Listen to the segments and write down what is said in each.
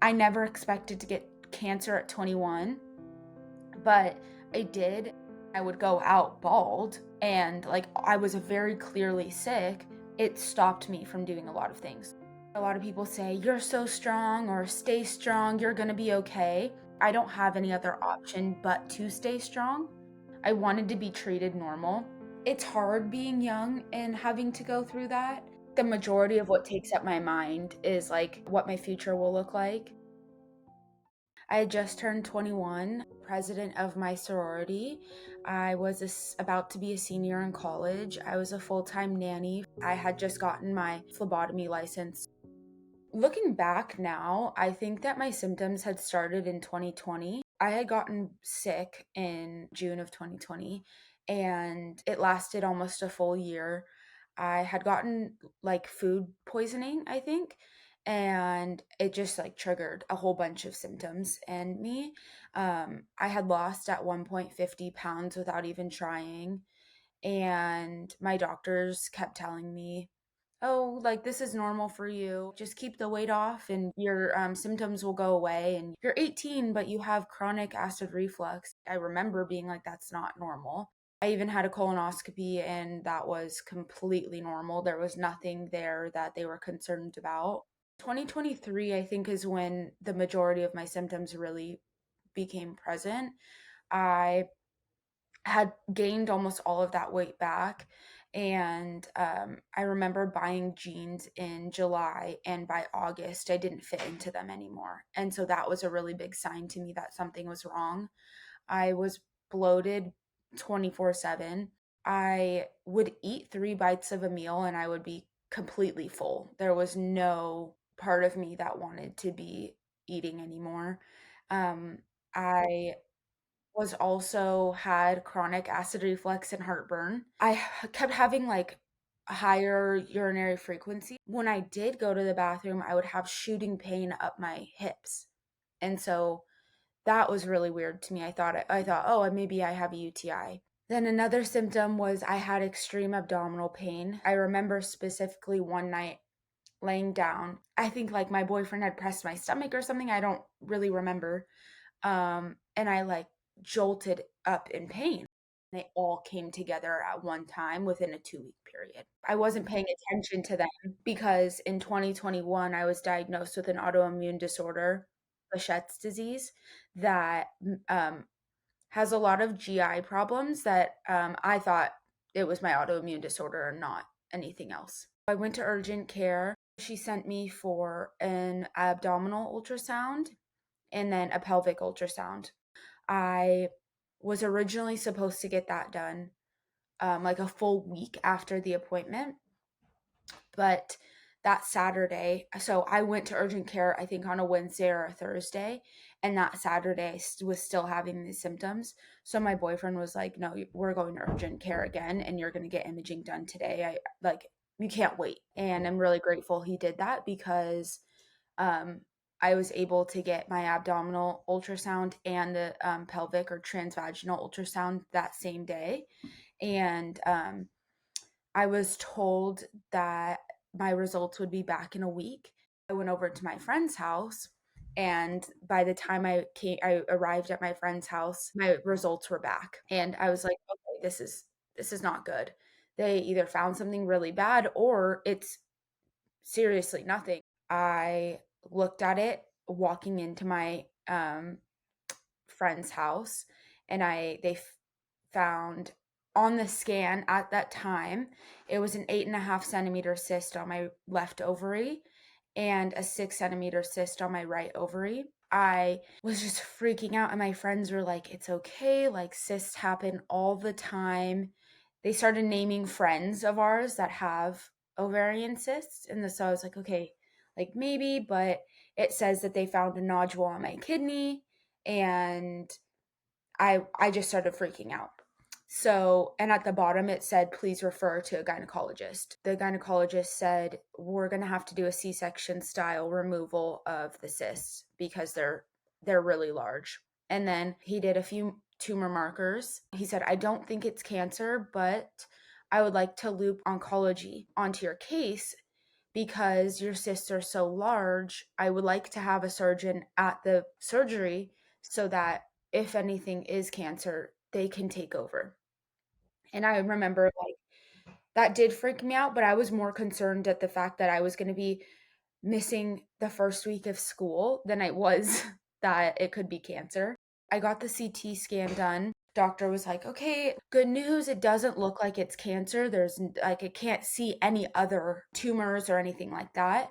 I never expected to get cancer at 21, but I did. I would go out bald, and like I was very clearly sick. It stopped me from doing a lot of things. A lot of people say, "You're so strong," or "Stay strong, you're gonna be okay." I don't have any other option but to stay strong. I wanted to be treated normal. It's hard being young and having to go through that. The majority of what takes up my mind is like what my future will look like. I had just turned 21, president of my sorority. I was about to be a senior in college. I was a full-time nanny. I had just gotten my phlebotomy license. Looking back now, I think that my symptoms had started in 2020. I had gotten sick in June of 2020, and it lasted almost a full year. I had gotten like food poisoning, I think, and it just like triggered a whole bunch of symptoms in me. I had lost at one point 50 pounds without even trying, and my doctors kept telling me, "Oh, like this is normal for you. Just keep the weight off and your symptoms will go away. And you're 18, but you have chronic acid reflux." I remember being like, that's not normal. I even had a colonoscopy, and that was completely normal. There was nothing there that they were concerned about. 2023, I think, is when the majority of my symptoms really became present. I had gained almost all of that weight back. And I remember buying jeans in July, and by August, I didn't fit into them anymore. And so that was a really big sign to me that something was wrong. I was bloated 24/7. I would eat 3 bites of a meal and I would be completely full. There was no part of me that wanted to be eating anymore. I was also had chronic acid reflux and heartburn. Kept having like a higher urinary frequency. When I did go to the bathroom, I would have shooting pain up my hips. And so that was really weird to me. I thought, "Oh, maybe I have a UTI." Then another symptom was I had extreme abdominal pain. I remember specifically one night laying down. I think like my boyfriend had pressed my stomach or something. I don't really remember. And I like jolted up in pain. They all came together at one time within a 2-week period. I wasn't paying attention to them because in 2021, I was diagnosed with an autoimmune disorder, Behçet's disease, that has a lot of GI problems that I thought it was my autoimmune disorder and not anything else. I went to urgent care. She sent me for an abdominal ultrasound and then a pelvic ultrasound. I was originally supposed to get that done like a full week after the appointment, but that Saturday, so I went to urgent care, I think on a Wednesday or a Thursday, and that Saturday was still having these symptoms. So my boyfriend was like, "No, we're going to urgent care again, and you're going to get imaging done today. I like, you can't wait." And I'm really grateful he did that because um, I was able to get my abdominal ultrasound and the pelvic or transvaginal ultrasound that same day. And I was told that my results would be back in a week. I went over to my friend's house, and by the time I arrived at my friend's house, my results were back. And I was like, "Okay, this is not good. They either found something really bad or it's seriously nothing." I looked at it walking into my friend's house, and found on the scan at that time it was an 8.5 centimeter cyst on my left ovary and a 6 centimeter cyst on my right ovary. I was just freaking out, and my friends were like, "It's okay, like cysts happen all the time." They started naming friends of ours that have ovarian cysts, and so I was like, "Okay, like maybe," but it says that they found a nodule on my kidney, and I just started freaking out. So, and at the bottom it said, "Please refer to a gynecologist." The gynecologist said, "We're going to have to do a C-section style removal of the cysts because they're really large." And then he did a few tumor markers. He said, "I don't think it's cancer, but I would like to loop oncology onto your case because your cysts are so large, I would like to have a surgeon at the surgery so that if anything is cancer, they can take over. And I remember like that did freak me out, but I was more concerned at the fact that I was going to be missing the first week of school than I was that it could be cancer. I got the CT scan done. Doctor was like, okay, good news. It doesn't look like it's cancer. There's like, it can't see any other tumors or anything like that.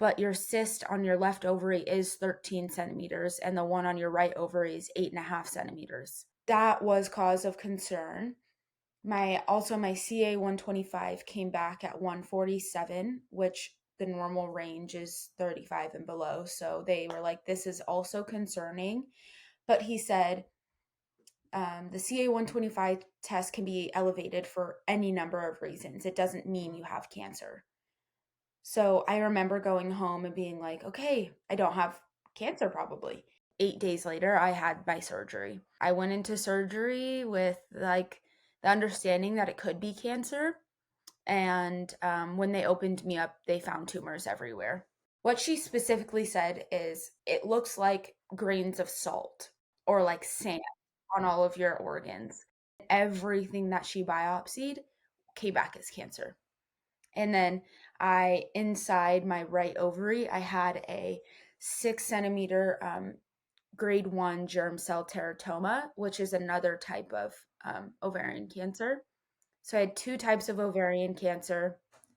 But your cyst on your left ovary is 13 centimeters, and the one on your right ovary is 8.5 centimeters. That was cause of concern. My CA 125 came back at 147, which the normal range is 35 and below. So they were like, this is also concerning. But he said the CA 125 test can be elevated for any number of reasons. It doesn't mean you have cancer. So I remember going home and being like, okay, I don't have cancer probably. 8 days later, I had my surgery. I went into surgery with like the understanding that it could be cancer. And when they opened me up, they found tumors everywhere. What she specifically said is it looks like grains of salt or like sand on all of your organs. Everything that she biopsied came back as cancer. And then inside my right ovary, I had a 6 centimeter grade 1 germ cell teratoma, which is another type of ovarian cancer. So I had two types of ovarian cancer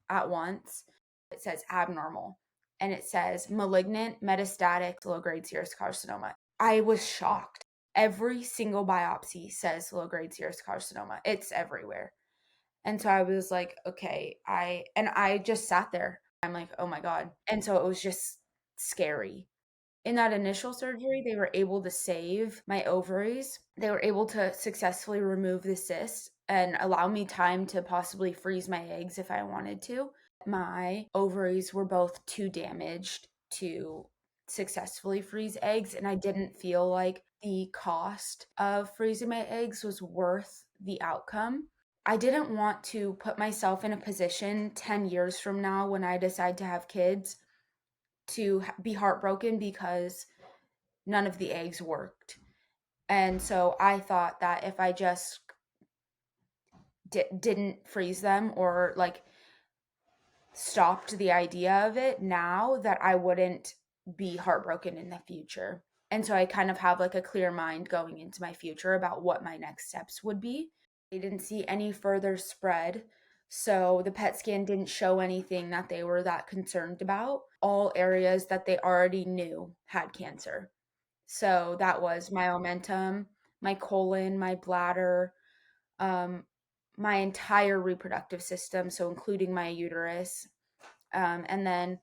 at once. It says abnormal and it says malignant metastatic low grade serous carcinoma. I was shocked. Every single biopsy says low grade serous carcinoma. It's everywhere. And so I was like, okay, I just sat there. I'm like, oh my God. And so it was just scary. In that initial surgery, they were able to save my ovaries. They were able to successfully remove the cyst and allow me time to possibly freeze my eggs if I wanted to. My ovaries were both too damaged to successfully freeze eggs, and I didn't feel like the cost of freezing my eggs was worth the outcome. I didn't want to put myself in a position 10 years from now when I decide to have kids to be heartbroken because none of the eggs worked. And so I thought that if I just didn't freeze them or like stopped the idea of it now, that I wouldn't be heartbroken in the future. And so I kind of have like a clear mind going into my future about what my next steps would be. They didn't see any further spread. So the PET scan didn't show anything that they were that concerned about. All areas that they already knew had cancer. So that was my omentum, my colon, my bladder, um, my entire reproductive system, so including my uterus, and then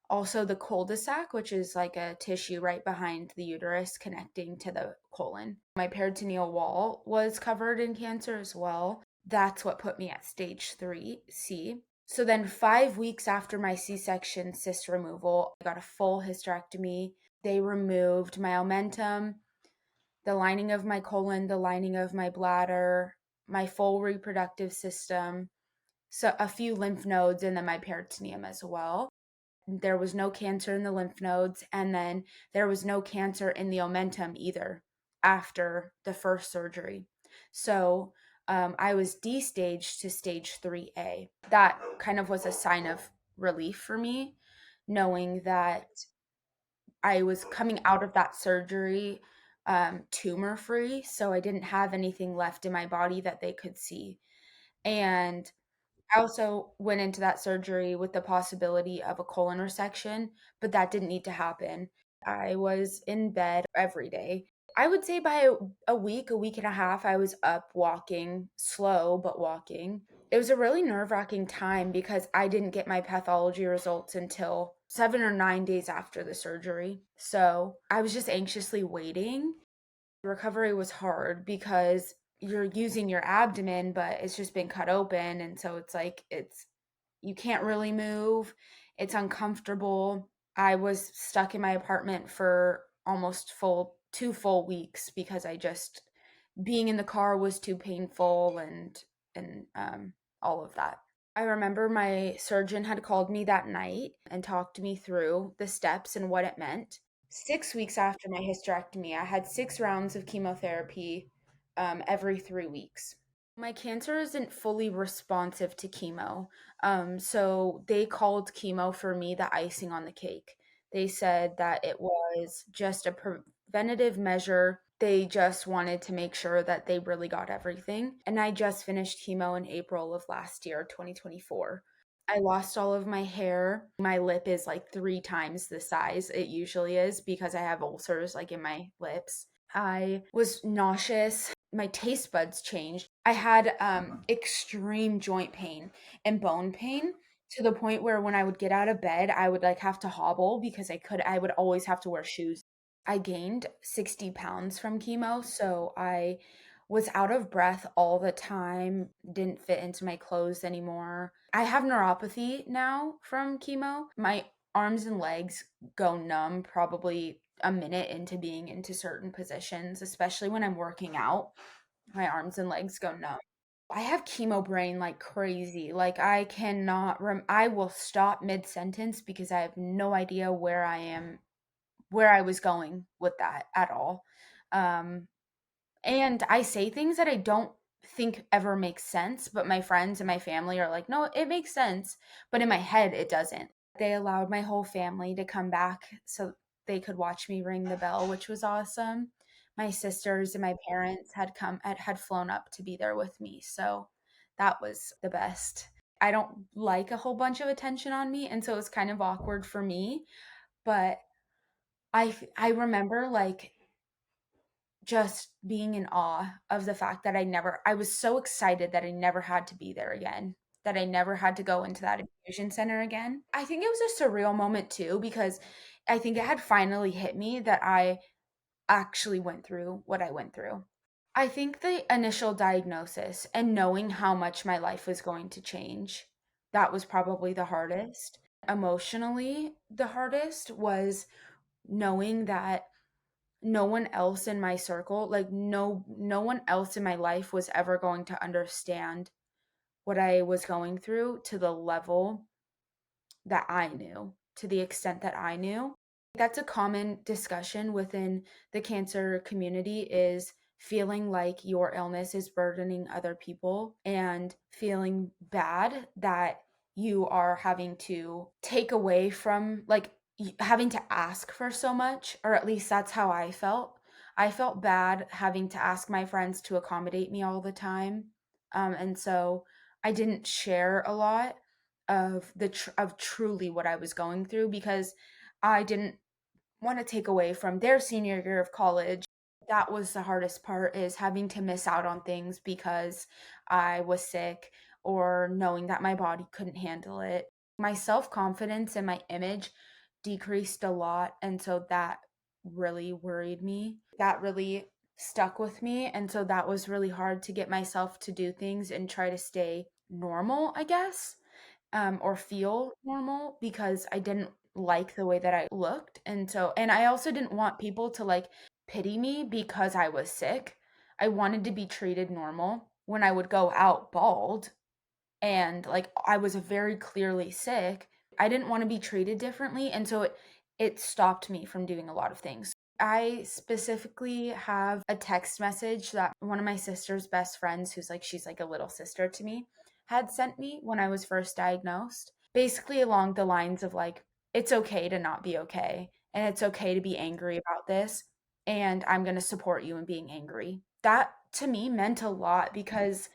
also the cul-de-sac, which is like a tissue right behind the uterus connecting to the colon. My peritoneal wall was covered in cancer as well. That's what put me at stage 3C. So then 5 weeks after my C-section cyst removal, I got a full hysterectomy. They removed my omentum, the lining of my colon, the lining of my bladder, my full reproductive system, so a few lymph nodes, and then my peritoneum as well. There was no cancer in the lymph nodes, and then there was no cancer in the omentum either after the first surgery. So I was D-staged to stage 3A. That kind of was a sign of relief for me, knowing that I was coming out of that surgery tumor free. So I didn't have anything left in my body that they could see. And I also went into that surgery with the possibility of a colon resection, but that didn't need to happen. I was in bed every day. I would say by a week and a half, I was up walking, slow, but walking. It was a really nerve-wracking time because I didn't get my pathology results until 7 or 9 days after the surgery. So I was just anxiously waiting. Recovery was hard because you're using your abdomen, but it's just been cut open. And so it's like, you can't really move. It's uncomfortable. I was stuck in my apartment for almost 2 full weeks because being in the car was too painful and all of that. I remember my surgeon had called me that night and talked me through the steps and what it meant. 6 weeks after my hysterectomy, I had 6 rounds of chemotherapy every 3 weeks. My cancer isn't fully responsive to chemo. So they called chemo for me the icing on the cake. They said that it was just a preventative measure. They just wanted to make sure that they really got everything. And I just finished chemo in April of last year, 2024. I lost all of my hair. My lip is like 3 times the size it usually is because I have ulcers like in my lips. I was nauseous. My taste buds changed. I had extreme joint pain and bone pain to the point where when I would get out of bed, I would like have to hobble because I would always have to wear shoes. I gained 60 pounds from chemo, so I was out of breath all the time, didn't fit into my clothes anymore. I have neuropathy now from chemo. My arms and legs go numb probably a minute into being into certain positions, especially when I'm working out. My arms and legs go numb. I have chemo brain like crazy. Like I cannot I will stop mid sentence because I have no idea where I am, where I was going with that at all. Um and I say things that I don't think ever make sense, but my friends and my family are like, "No, it makes sense." But in my head it doesn't. They allowed my whole family to come back so they could watch me ring the bell, which was awesome. My sisters and my parents had flown up to be there with me. So that was the best. I don't like a whole bunch of attention on me, and so it was kind of awkward for me, but I remember like just being in awe of the fact that I was so excited that I never had to be there again, that I never had to go into that infusion center again. I think it was a surreal moment too, because I think it had finally hit me that I actually went through what I went through. I think the initial diagnosis and knowing how much my life was going to change, that was probably the hardest. Emotionally, the hardest was knowing that no one else in my circle, like no one else in my life was ever going to understand what I was going through to the level that I knew, to the extent that I knew. That's a common discussion within the cancer community, is feeling like your illness is burdening other people and feeling bad that you are having to take away from, like, having to ask for so much, or at least that's how I felt. I felt bad having to ask my friends to accommodate me all the time. And so I didn't share a lot of of truly what I was going through because I didn't want to take away from their senior year of college. That was the hardest part, is having to miss out on things because I was sick, or knowing that my body couldn't handle it. My self-confidence and my image decreased a lot, and so that really worried me. That really stuck with me, and so that was really hard to get myself to do things and try to stay normal, I guess, or feel normal, because I didn't like the way that I looked. And I also didn't want people to like pity me because I was sick. I wanted to be treated normal. When I would go out bald and like I was very clearly sick, I didn't want to be treated differently. And so it stopped me from doing a lot of things. I specifically have a text message that one of my sister's best friends, who's like, she's like a little sister to me, had sent me when I was first diagnosed. Basically, along the lines of like, it's okay to not be okay, and it's okay to be angry about this, and I'm going to support you in being angry. That to me meant a lot because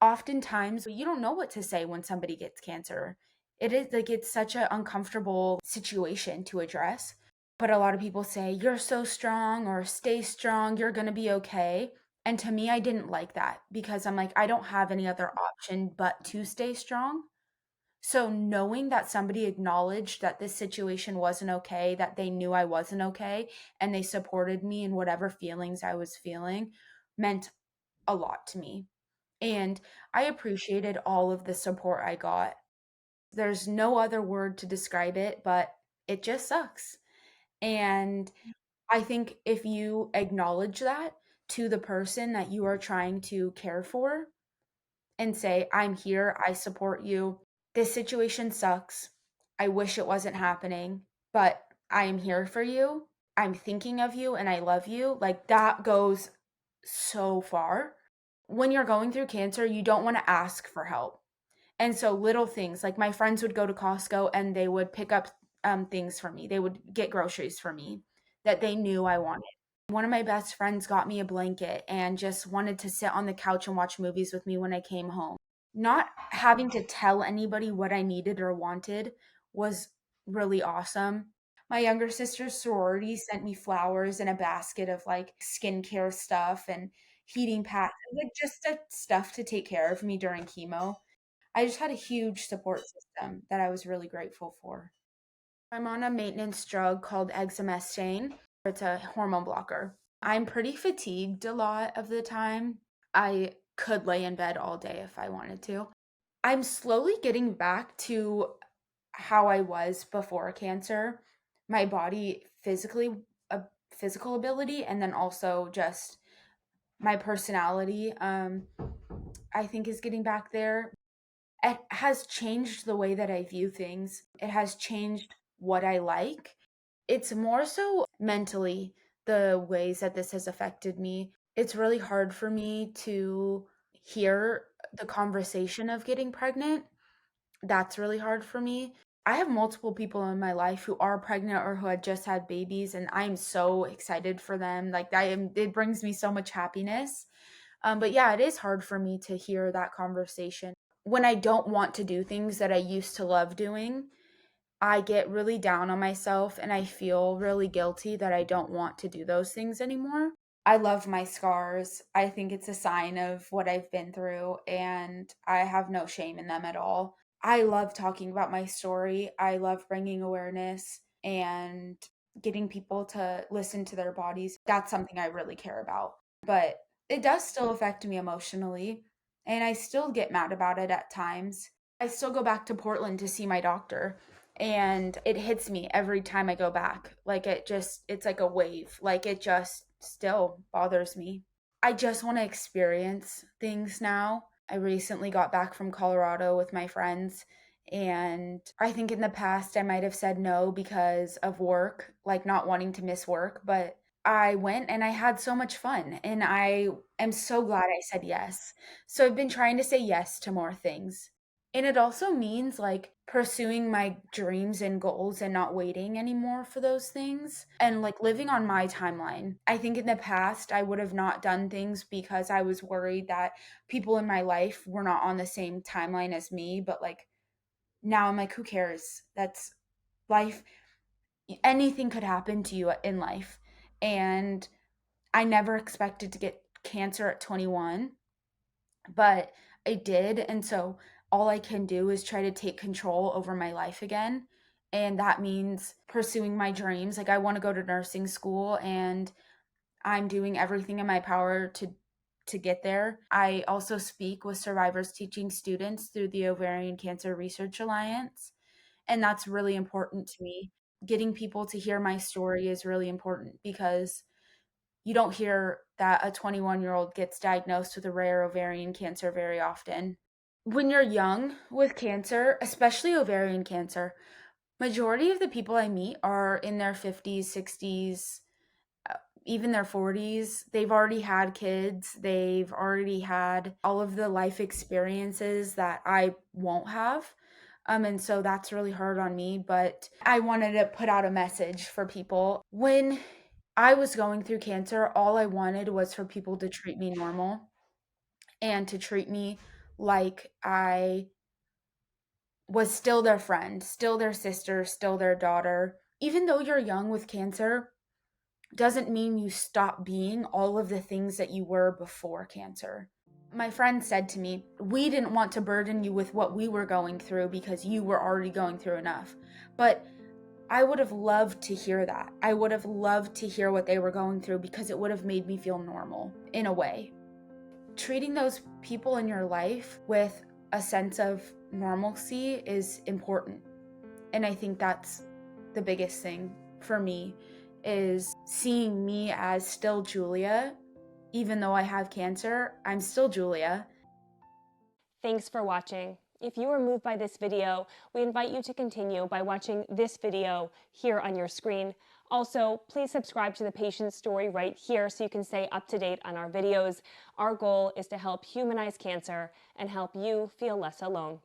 oftentimes you don't know what to say when somebody gets cancer. It is like it's such an uncomfortable situation to address. But a lot of people say, "You're so strong," or "Stay strong, you're going to be okay." And to me, I didn't like that because I'm like, I don't have any other option but to stay strong. So knowing that somebody acknowledged that this situation wasn't okay, that they knew I wasn't okay, and they supported me in whatever feelings I was feeling, meant a lot to me. And I appreciated all of the support I got. There's no other word to describe it, but it just sucks. And I think if you acknowledge that to the person that you are trying to care for, and say, I'm here, I support you. This situation sucks. I wish it wasn't happening, but I am here for you. I'm thinking of you and I love you. Like that goes so far. When you're going through cancer, you don't want to ask for help. And so little things like my friends would go to Costco and they would pick up things for me. They would get groceries for me that they knew I wanted. One of my best friends got me a blanket and just wanted to sit on the couch and watch movies with me when I came home. Not having to tell anybody what I needed or wanted was really awesome. My younger sister's sorority sent me flowers and a basket of like skincare stuff and heating pads, like just stuff to take care of me during chemo. I just had a huge support system that I was really grateful for. I'm on a maintenance drug called exemestane. It's a hormone blocker. I'm pretty fatigued a lot of the time. I could lay in bed all day if I wanted to. I'm slowly getting back to how I was before cancer. My body physically, a physical ability, and then also just my personality, I think is getting back there. It has changed the way that I view things. It has changed what I like. It's more so mentally the ways that this has affected me. It's really hard for me to hear the conversation of getting pregnant. That's really hard for me. I have multiple people in my life who are pregnant or who had just had babies, and I'm so excited for them. Like it brings me so much happiness. But yeah, it is hard for me to hear that conversation. When I don't want to do things that I used to love doing, I get really down on myself and I feel really guilty that I don't want to do those things anymore. I love my scars. I think it's a sign of what I've been through, and I have no shame in them at all. I love talking about my story. I love bringing awareness and getting people to listen to their bodies. That's something I really care about. But it does still affect me emotionally, and I still get mad about it at times. I still go back to Portland to see my doctor, and it hits me every time I go back. Like it's like a wave. Like it just still bothers me. I just want to experience things now. I recently got back from Colorado with my friends, and I think in the past I might have said no because of work, like not wanting to miss work, but I went and I had so much fun, and I am so glad I said yes. So I've been trying to say yes to more things. And it also means like pursuing my dreams and goals and not waiting anymore for those things and like living on my timeline. I think in the past I would have not done things because I was worried that people in my life were not on the same timeline as me, but like now I'm like, who cares? That's life. Anything could happen to you in life. And I never expected to get cancer at 21, but I did. And so all I can do is try to take control over my life again. And that means pursuing my dreams. Like I want to go to nursing school and I'm doing everything in my power to get there. I also speak with survivors teaching students through the Ovarian Cancer Research Alliance, and that's really important to me. Getting people to hear my story is really important because you don't hear that a 21-year-old gets diagnosed with a rare ovarian cancer very often. When you're young with cancer, especially ovarian cancer, majority of the people I meet are in their 50s, 60s, even their 40s. They've already had kids. They've already had all of the life experiences that I won't have. And so that's really hard on me, but I wanted to put out a message for people. When I was going through cancer, all I wanted was for people to treat me normal and to treat me like I was still their friend, still their sister, still their daughter. Even though you're young with cancer, doesn't mean you stop being all of the things that you were before cancer. My friend said to me, we didn't want to burden you with what we were going through because you were already going through enough. But I would have loved to hear that. I would have loved to hear what they were going through because it would have made me feel normal in a way. Treating those people in your life with a sense of normalcy is important. And I think that's the biggest thing for me is seeing me as still Julia. Even though I have cancer, I'm still Julia. Thanks for watching. If you were moved by this video, we invite you to continue by watching this video here on your screen. Also, please subscribe to the Patient Story right here so you can stay up to date on our videos. Our goal is to help humanize cancer and help you feel less alone.